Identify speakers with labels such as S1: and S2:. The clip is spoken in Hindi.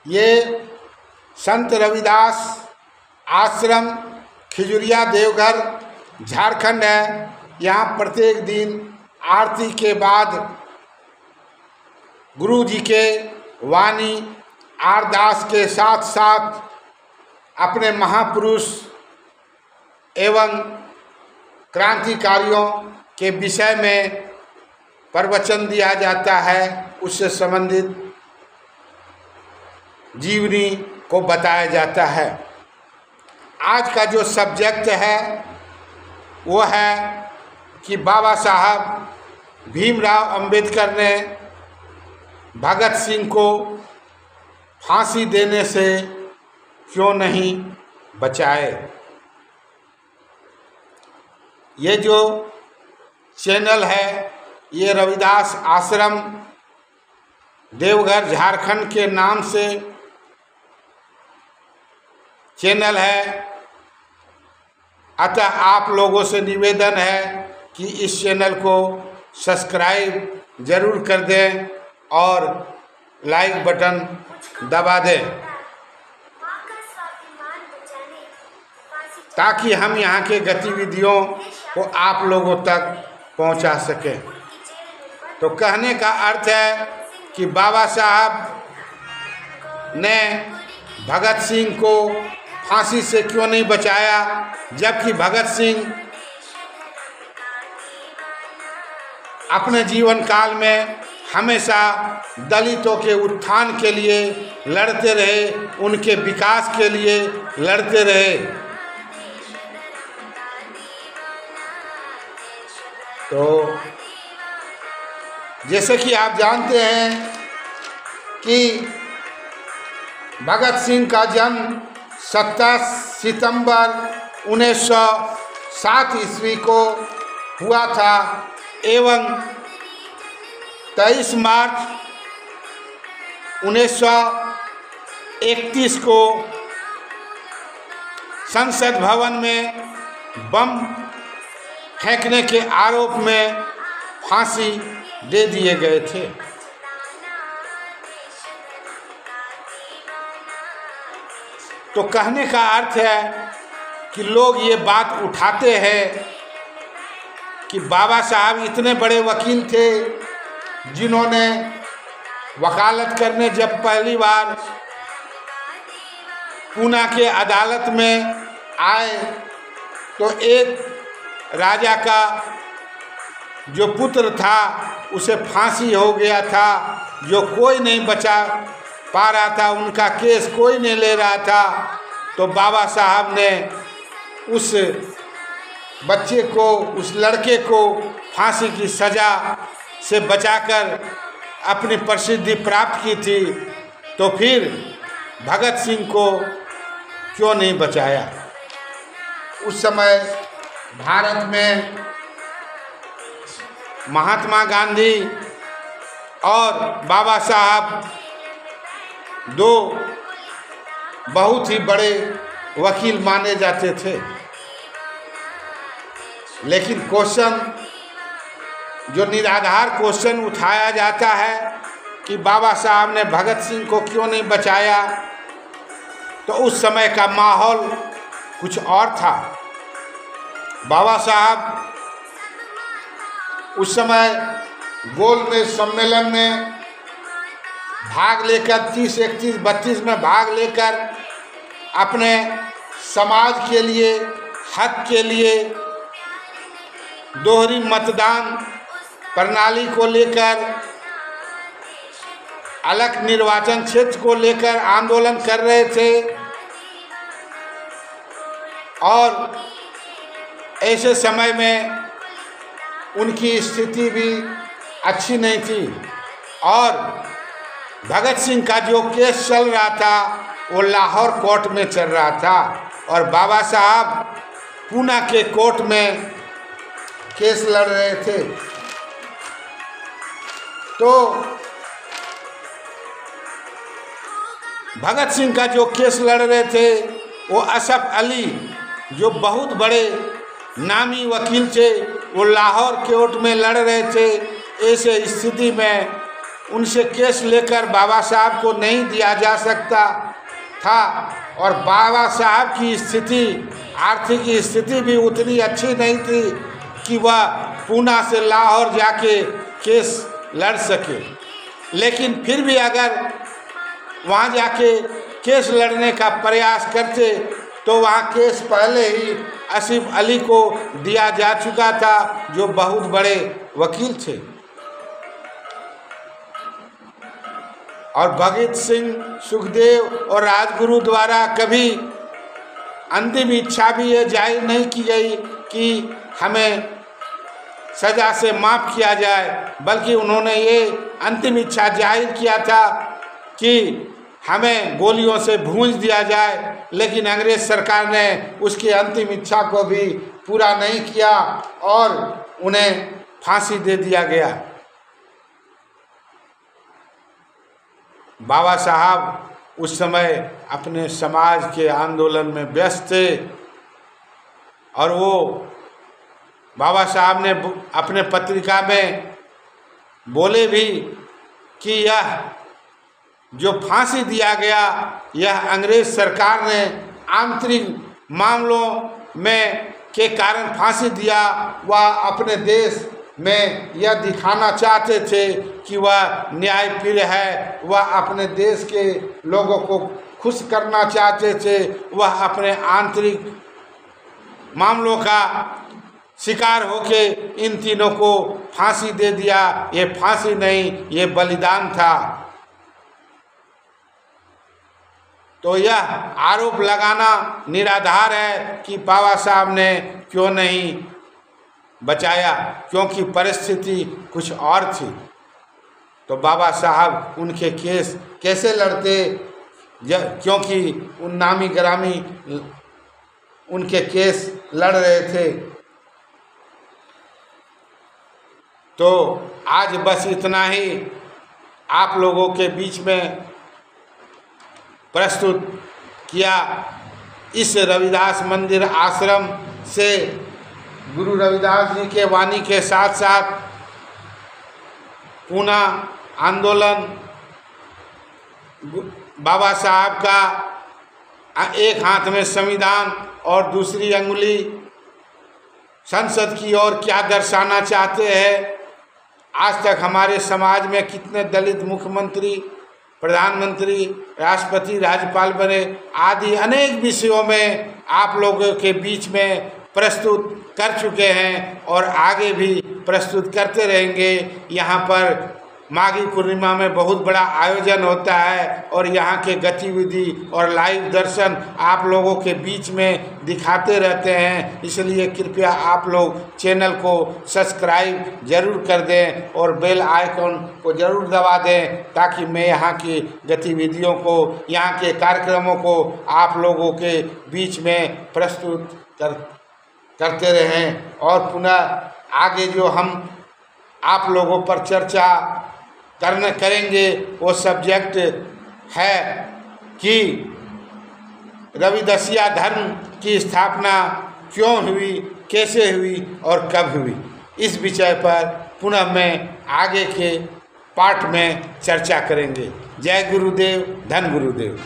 S1: ये संत रविदास आश्रम खिजुरिया देवघर झारखंड है। यहाँ प्रत्येक दिन आरती के बाद गुरु जी के वाणी अरदास के साथ साथ अपने महापुरुष एवं क्रांतिकारियों के विषय में प्रवचन दिया जाता है, उससे संबंधित जीवनी को बताया जाता है। आज का जो सब्जेक्ट है वो है कि बाबा साहब भीमराव अंबेडकर ने भगत सिंह को फांसी देने से क्यों नहीं बचाए। ये जो चैनल है ये रविदास आश्रम देवघर झारखंड के नाम से चैनल है, अतः आप लोगों से निवेदन है कि इस चैनल को सब्सक्राइब जरूर कर दें और लाइक बटन दबा दें ताकि हम यहाँ के गतिविधियों को आप लोगों तक पहुँचा सकें। तो कहने का अर्थ है कि बाबा साहब ने भगत सिंह को फांसी से क्यों नहीं बचाया, जबकि भगत सिंह अपने जीवन काल में हमेशा दलितों के उत्थान के लिए लड़ते रहे, उनके विकास के लिए लड़ते रहे। तो जैसे कि आप जानते हैं कि भगत सिंह का जन्म 27 सितंबर 1907 ईस्वी को हुआ था एवं 23 मार्च 1931 को संसद भवन में बम फेंकने के आरोप में फांसी दे दिए गए थे। तो कहने का अर्थ है कि लोग ये बात उठाते हैं कि बाबा साहब इतने बड़े वकील थे जिन्होंने वकालत करने जब पहली बार पूना के अदालत में आए तो एक राजा का जो पुत्र था उसे फांसी हो गया था, जो कोई नहीं बचा पा रहा था, उनका केस कोई नहीं ले रहा था। तो बाबा साहब ने उस बच्चे को, उस लड़के को फांसी की सज़ा से बचाकर अपनी प्रसिद्धि प्राप्त की थी। तो फिर भगत सिंह को क्यों नहीं बचाया। उस समय भारत में महात्मा गांधी और बाबा साहब दो बहुत ही बड़े वकील माने जाते थे, लेकिन क्वेश्चन जो निराधार क्वेश्चन उठाया जाता है कि बाबा साहब ने भगत सिंह को क्यों नहीं बचाया, तो उस समय का माहौल कुछ और था। बाबा साहब उस समय गोलमेज सम्मेलन में भाग लेकर 30, 31, 32 में भाग लेकर अपने समाज के लिए, हक के लिए, दोहरी मतदान प्रणाली को लेकर, अलग निर्वाचन क्षेत्र को लेकर आंदोलन कर रहे थे। और ऐसे समय में उनकी स्थिति भी अच्छी नहीं थी और भगत सिंह का जो केस चल रहा था वो लाहौर कोर्ट में चल रहा था और बाबा साहब पूना के कोर्ट में केस लड़ रहे थे। तो भगत सिंह का जो केस लड़ रहे थे वो असफ अली, जो बहुत बड़े नामी वकील थे, वो लाहौर कोर्ट में लड़ रहे थे। ऐसे स्थिति में उनसे केस लेकर बाबा साहब को नहीं दिया जा सकता था और बाबा साहब की स्थिति, आर्थिक स्थिति भी उतनी अच्छी नहीं थी कि वह पूना से लाहौर जाके केस लड़ सके। लेकिन फिर भी अगर वहाँ जाके केस लड़ने का प्रयास करते तो वहाँ केस पहले ही आसिफ अली को दिया जा चुका था, जो बहुत बड़े वकील थे। और भगत सिंह, सुखदेव और राजगुरु द्वारा कभी अंतिम इच्छा भी ये जाहिर नहीं की गई कि हमें सज़ा से माफ़ किया जाए, बल्कि उन्होंने ये अंतिम इच्छा जाहिर किया था कि हमें गोलियों से भूंज दिया जाए। लेकिन अंग्रेज़ सरकार ने उसकी अंतिम इच्छा को भी पूरा नहीं किया और उन्हें फांसी दे दिया गया। बाबा साहब उस समय अपने समाज के आंदोलन में व्यस्त थे और वो बाबा साहब ने अपने पत्रिका में बोले भी कि यह जो फांसी दिया गया, यह अंग्रेज सरकार ने आंतरिक मामलों में के कारण फांसी दिया। वह अपने देश में यह दिखाना चाहते थे कि वह न्यायप्रिय है, वह अपने देश के लोगों को खुश करना चाहते थे। वह अपने आंतरिक मामलों का शिकार होके इन तीनों को फांसी दे दिया। ये फांसी नहीं, ये बलिदान था। तो यह आरोप लगाना निराधार है कि बाबा साहब ने क्यों नहीं बचाया, क्योंकि परिस्थिति कुछ और थी। तो बाबा साहब उनके केस कैसे लड़ते, क्योंकि उन नामी ग्रामी उनके केस लड़ रहे थे। तो आज बस इतना ही आप लोगों के बीच में प्रस्तुत किया। इस रविदास मंदिर आश्रम से गुरु रविदास जी के वाणी के साथ साथ पूना आंदोलन, बाबा साहब का एक हाथ में संविधान और दूसरी अंगुली संसद की ओर क्या दर्शाना चाहते हैं। आज तक हमारे समाज में कितने दलित मुख्यमंत्री, प्रधानमंत्री, राष्ट्रपति, राज्यपाल बने आदि अनेक विषयों में आप लोगों के बीच में प्रस्तुत कर चुके हैं और आगे भी प्रस्तुत करते रहेंगे। यहाँ पर माघी पूर्णिमा में बहुत बड़ा आयोजन होता है और यहाँ के गतिविधि और लाइव दर्शन आप लोगों के बीच में दिखाते रहते हैं। इसलिए कृपया आप लोग चैनल को सब्सक्राइब जरूर कर दें और बेल आइकन को जरूर दबा दें, ताकि मैं यहाँ की गतिविधियों को, यहाँ के कार्यक्रमों को आप लोगों के बीच में प्रस्तुत करते रहें। और पुनः आगे जो हम आप लोगों पर चर्चा करेंगे वो सब्जेक्ट है कि रविदासिया धर्म की स्थापना क्यों हुई, कैसे हुई और कब हुई। इस विषय पर पुनः मैं आगे के पाठ में चर्चा करेंगे। जय गुरुदेव, धन गुरुदेव।